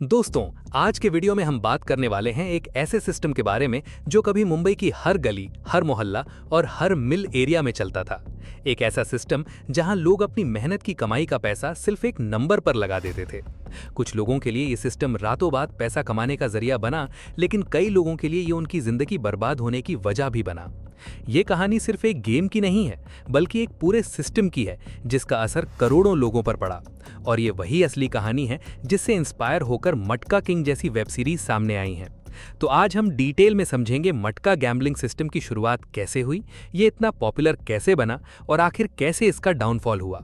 दोस्तों, आज के वीडियो में हम बात करने वाले हैं एक ऐसे सिस्टम के बारे में जो कभी मुंबई की हर गली, हर मोहल्ला और हर मिल एरिया में चलता था। एक ऐसा सिस्टम जहां लोग अपनी मेहनत की कमाई का पैसा सिर्फ एक नंबर पर लगा देते थे। कुछ लोगों के लिए ये सिस्टम रातों रात पैसा कमाने का जरिया बना, लेकिन कई लोगों के लिए ये उनकी जिंदगी बर्बाद होने की वजह भी बना। ये कहानी सिर्फ एक गेम की नहीं है, बल्कि एक पूरे सिस्टम की है जिसका असर करोड़ों लोगों पर पड़ा। और ये वही असली कहानी है जिससे इंस्पायर होकर मटका किंग जैसी वेब सीरीज सामने आई हैं। तो आज हम डिटेल में समझेंगे मटका गैम्बलिंग सिस्टम की शुरुआत कैसे हुई, ये इतना पॉपुलर कैसे बना और आखिर कैसे इसका डाउनफॉल हुआ।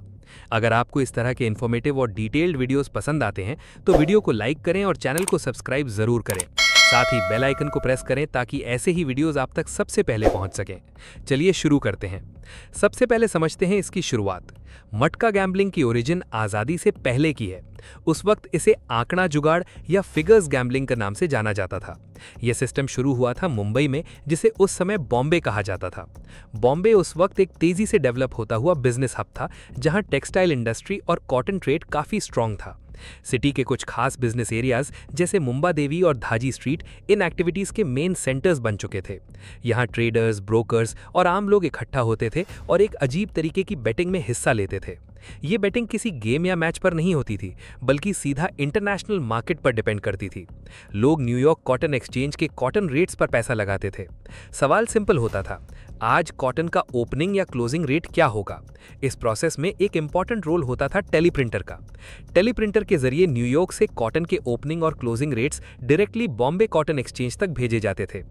अगर आपको इस तरह के इन्फॉर्मेटिव और डिटेल्ड वीडियोस पसंद आते हैं तो वीडियो को लाइक करें और चैनल को सब्सक्राइब जरूर करें। साथ ही बेल आइकन को प्रेस करें ताकि ऐसे ही वीडियोस आप तक सबसे पहले पहुंच सकें। चलिए शुरू करते हैं। सबसे पहले समझते हैं इसकी शुरुआत। मटका गैम्बलिंग की ओरिजिन आज़ादी से पहले की है। उस वक्त इसे आंकड़ा जुगाड़ या फिगर्स गैम्बलिंग के नाम से जाना जाता था। यह सिस्टम शुरू हुआ था मुंबई में, जिसे उस समय बॉम्बे कहा जाता था। बॉम्बे उस वक्त एक तेजी से डेवलप होता हुआ बिजनेस हब था, जहां टेक्सटाइल इंडस्ट्री और कॉटन ट्रेड काफी स्ट्रांग था। सिटी के कुछ खास बिजनेस एरियाज जैसे मुंबा देवी और धाजी स्ट्रीट इन एक्टिविटीज के मेन सेंटर्स बन चुके थे। यहाँ ट्रेडर्स, ब्रोकर्स और आम लोग इकट्ठा होते थे और एक अजीब तरीके की बेटिंग में हिस्सा लेते थे। ये बेटिंग किसी गेम या मैच पर नहीं होती थी, बल्कि सीधा इंटरनेशनल मार्केट पर डिपेंड करती थी। लोग न्यूयॉर्क कॉटन एक्सचेंज के कॉटन रेट्स पर पैसा लगाते थे। सवाल सिंपल होता था, आज कॉटन का ओपनिंग या क्लोजिंग रेट क्या होगा। इस प्रोसेस में एक इंपॉर्टेंट रोल होता था टेलीप्रिंटर का। टेलीप्रिंटर के जरिए न्यूयॉर्क से कॉटन के ओपनिंग और closing rates directly Bombay cotton exchange तक भेजे जाते थे।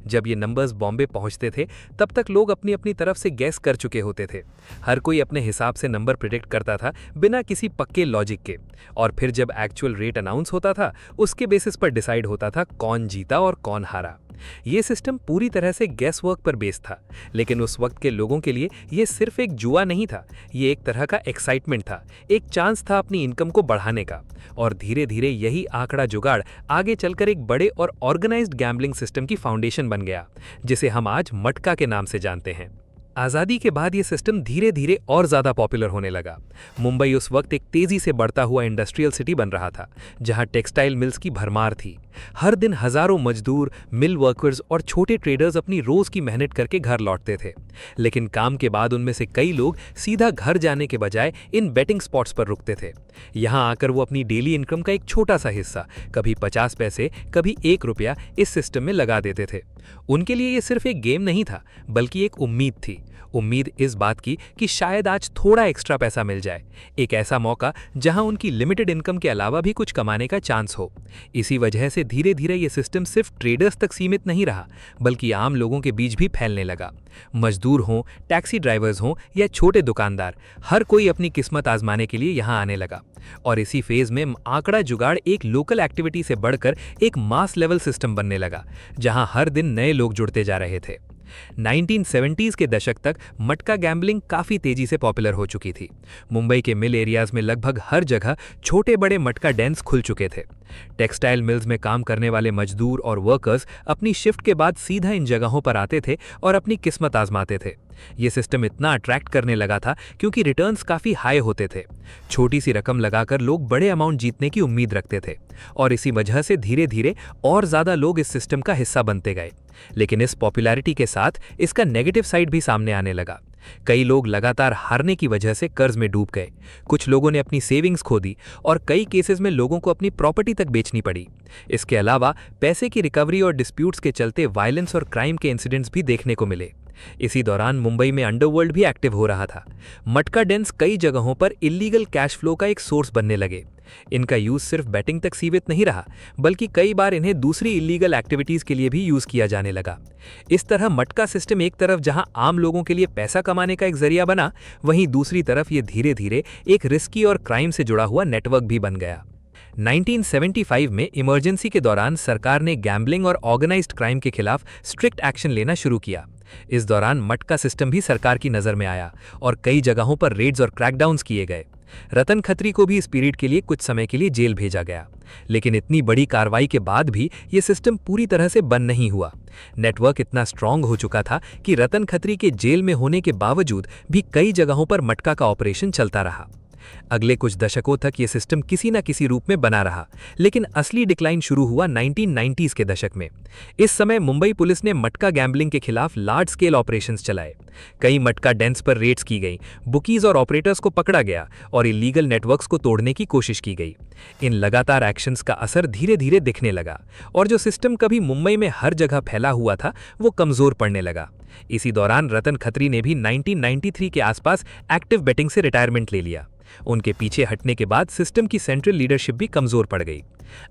जब ये नंबर्स बॉम्बे पहुंचते थे, तब तक लोग अपनी अपनी तरफ से गैस कर चुके होते थे। हर कोई अपने हिसाब से नंबर प्रिडिक्ट करता था, बिना किसी पक्के लॉजिक के। और फिर जब एक्चुअल रेट अनाउंस होता था, उसके बेसिस पर डिसाइड होता था कौन जीता और कौन हारा। ये सिस्टम पूरी तरह से गैस वर्क पर बेस्ड था, लेकिन उस वक्त के लोगों के लिए ये सिर्फ एक जुआ नहीं था। ये एक तरह का एक्साइटमेंट था, एक चांस था अपनी इनकम को बढ़ाने का। और धीरे धीरे यही आंकड़ा जुगाड़ आगे चलकर एक बड़े और ऑर्गेनाइज्ड गैम्बलिंग सिस्टम की फाउंडेशन बन गया, जिसे हम आज मटका के नाम से जानते हैं। आज़ादी के बाद ये सिस्टम धीरे धीरे और ज़्यादा पॉपुलर होने लगा। मुंबई उस वक्त एक तेज़ी से बढ़ता हुआ इंडस्ट्रियल सिटी बन रहा था, जहां टेक्सटाइल मिल्स की भरमार थी। हर दिन हज़ारों मजदूर, मिल वर्कर्स और छोटे ट्रेडर्स अपनी रोज़ की मेहनत करके घर लौटते थे। लेकिन काम के बाद उनमें से कई लोग सीधा घर जाने के बजाय इन बेटिंग स्पॉट्स पर रुकते थे। यहाँ आकर वो अपनी डेली इनकम का एक छोटा सा हिस्सा, कभी 50 पैसे, कभी 1 रुपया, इस सिस्टम में लगा देते थे। उनके लिए ये सिर्फ एक गेम नहीं था, बल्कि एक उम्मीद थी। उम्मीद इस बात की कि शायद आज थोड़ा एक्स्ट्रा पैसा मिल जाए, एक ऐसा मौका जहां उनकी लिमिटेड इनकम के अलावा भी कुछ कमाने का चांस हो। इसी वजह से धीरे धीरे ये सिस्टम सिर्फ ट्रेडर्स तक सीमित नहीं रहा, बल्कि आम लोगों के बीच भी फैलने लगा। मजदूर हों, टैक्सी ड्राइवर्स हों या छोटे दुकानदार, हर कोई अपनी किस्मत आजमाने के लिए यहाँ आने लगा। और इसी फेज में आंकड़ा जुगाड़ एक लोकल एक्टिविटी से बढ़कर एक मास लेवल सिस्टम बनने लगा, जहां हर दिन नए लोग जुड़ते जा रहे थे। 1970s के दशक तक मटका गैम्बलिंग काफी तेजी से पॉपुलर हो चुकी थी। मुंबई के मिल एरियाज में लगभग हर जगह छोटे बड़े मटका डेन्स खुल चुके थे। टेक्सटाइल मिल्स में काम करने वाले मजदूर और वर्कर्स अपनी शिफ्ट के बाद सीधा इन जगहों पर आते थे और अपनी किस्मत आजमाते थे। ये सिस्टम इतना अट्रैक्ट करने लगा था क्योंकि रिटर्न्स काफी हाई होते थे। छोटी सी रकम लगाकर लोग बड़े अमाउंट जीतने की उम्मीद रखते थे, और इसी वजह से धीरे धीरे और ज्यादा लोग इस सिस्टम का हिस्सा बनते गए। लेकिन इस पॉपुलैरिटी के साथ इसका नेगेटिव साइड भी सामने आने लगा। कई लोग लगातार हारने की वजह से कर्ज में डूब गए, कुछ लोगों ने अपनी सेविंग्स खो दी और कई केसेस में लोगों को अपनी प्रॉपर्टी तक बेचनी पड़ी। इसके अलावा पैसे की रिकवरी और डिस्प्यूट्स के चलते वायलेंस और क्राइम के इंसिडेंट्स भी देखने को मिले। इसी दौरान मुंबई में अंडरवर्ल्ड भी एक्टिव हो रहा था। मटका डेन्स कई जगहों पर इलीगल कैश फ्लो का एक सोर्स बनने लगे। इनका यूज सिर्फ बैटिंग तक सीमित नहीं रहा, बल्कि कई बार इन्हें दूसरी इलीगल एक्टिविटीज के लिए भी यूज किया जाने लगा। इस तरह मटका सिस्टम एक तरफ जहां आम लोगों के लिए पैसा कमाने का एक जरिया बना, वहीं दूसरी तरफ ये धीरे धीरे एक रिस्की और क्राइम से जुड़ा हुआ नेटवर्क भी बन गया। 1975 में इमरजेंसी के दौरान सरकार ने गैम्बलिंग और ऑर्गेनाइज्ड क्राइम के खिलाफ स्ट्रिक्ट एक्शन लेना शुरू किया। इस दौरान मटका सिस्टम भी सरकार की नजर में आया और कई जगहों पर रेड्स और क्रैकडाउन्स किए गए। रतन खत्री को भी इस पीरियड के लिए कुछ समय के लिए जेल भेजा गया। लेकिन इतनी बड़ी कार्रवाई के बाद भी ये सिस्टम पूरी तरह से बंद नहीं हुआ। नेटवर्क इतना स्ट्रांग हो चुका था कि रतन खत्री के जेल में होने के बावजूद भी कई जगहों पर मटका का ऑपरेशन चलता रहा। अगले कुछ दशकों तक ये सिस्टम किसी न किसी रूप में बना रहा, लेकिन असली डिक्लाइन शुरू हुआ 1990s के दशक में। इस समय मुंबई पुलिस ने मटका गैम्बलिंग के खिलाफ लार्ज स्केल ऑपरेशंस चलाए। कई मटका डेंस पर रेड्स की गई, बुकीज और ऑपरेटर्स को पकड़ा गया और इलीगल नेटवर्क्स को तोड़ने की कोशिश की गई। इन लगातार एक्शंस का असर धीरे धीरे दिखने लगा और जो सिस्टम कभी मुंबई में हर जगह फैला हुआ था वो कमजोर पड़ने लगा। इसी दौरान रतन खत्री ने भी 1993 के आसपास एक्टिव बेटिंग से रिटायरमेंट ले लिया। उनके पीछे हटने के बाद सिस्टम की सेंट्रल लीडरशिप भी कमजोर पड़ गई।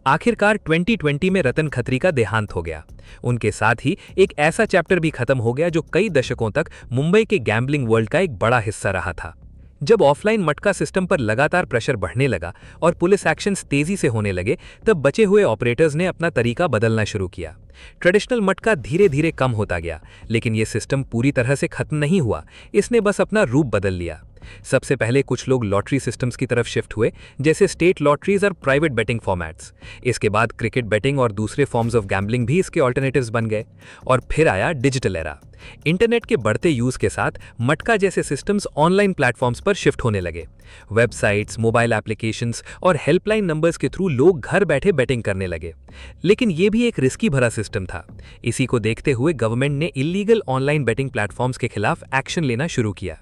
आखिरकार 2020 में रतन खत्री का देहांत हो गया। उनके साथ ही एक ऐसा चैप्टर भी खत्म हो गया जो कई दशकों तक मुंबई के गैम्बलिंग वर्ल्ड का एक बड़ा हिस्सा रहा था। जब ऑफलाइन मटका सिस्टम पर लगातार प्रेशर बढ़ने लगा और पुलिस एक्शंस तेजी से होने लगे, तब बचे हुए ऑपरेटर्स ने अपना तरीका बदलना शुरू किया। ट्रेडिशनल मटका धीरे धीरे कम होता गया, लेकिन यह सिस्टम पूरी तरह से खत्म नहीं हुआ, इसने बस अपना रूप बदल लिया। सबसे पहले कुछ लोग लॉटरी सिस्टम्स की तरफ शिफ्ट हुए, जैसे स्टेट लॉटरीज और प्राइवेट बेटिंग फॉर्मेट्स। इसके बाद क्रिकेट बेटिंग और दूसरे फॉर्म्स ऑफ गैम्बलिंग भी इसके ऑल्टरनेटिव्स बन गए। और फिर आया डिजिटल एरा। इंटरनेट के बढ़ते यूज के साथ मटका जैसे सिस्टम्स ऑनलाइन प्लेटफॉर्म्स पर शिफ्ट होने लगे। वेबसाइट्स, मोबाइल एप्लीकेशंस और हेल्पलाइन नंबर्स के थ्रू लोग घर बैठे बेटिंग करने लगे। लेकिन यह भी एक रिस्की भरा सिस्टम था। इसी को देखते हुए गवर्नमेंट ने इलीगल ऑनलाइन बेटिंग प्लेटफॉर्म्स के खिलाफ एक्शन लेना शुरू किया।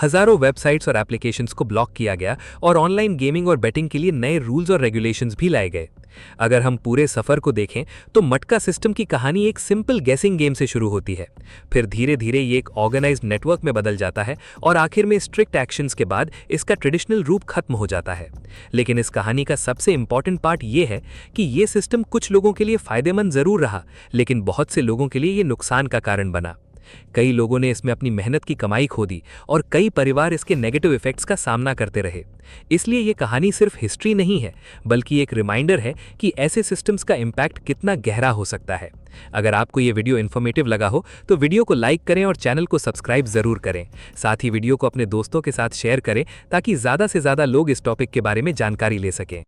हजारों वेबसाइट्स और एप्लीकेशंस को ब्लॉक किया गया और ऑनलाइन गेमिंग और बेटिंग के लिए नए रूल्स और रेगुलेशंस भी लाए गए। अगर हम पूरे सफर को देखें तो मटका सिस्टम की कहानी एक सिंपल गेसिंग गेम से शुरू होती है, फिर धीरे धीरे ये एक ऑर्गेनाइज्ड नेटवर्क में बदल जाता है और आखिर में स्ट्रिक्ट एक्शंस के बाद इसका ट्रेडिशनल रूप खत्म हो जाता है। लेकिन इस कहानी का सबसे इंपॉर्टेंट पार्ट ये है कि ये सिस्टम कुछ लोगों के लिए फायदेमंद जरूर रहा, लेकिन बहुत से लोगों के लिए ये नुकसान का कारण बना। कई लोगों ने इसमें अपनी मेहनत की कमाई खो दी और कई परिवार इसके नेगेटिव इफेक्ट्स का सामना करते रहे। इसलिए ये कहानी सिर्फ हिस्ट्री नहीं है, बल्कि एक रिमाइंडर है कि ऐसे सिस्टम्स का इम्पैक्ट कितना गहरा हो सकता है। अगर आपको ये वीडियो इन्फॉर्मेटिव लगा हो तो वीडियो को लाइक करें और चैनल को सब्सक्राइब जरूर करें। साथ ही वीडियो को अपने दोस्तों के साथ शेयर करें ताकि ज़्यादा से ज़्यादा लोग इस टॉपिक के बारे में जानकारी ले सकें।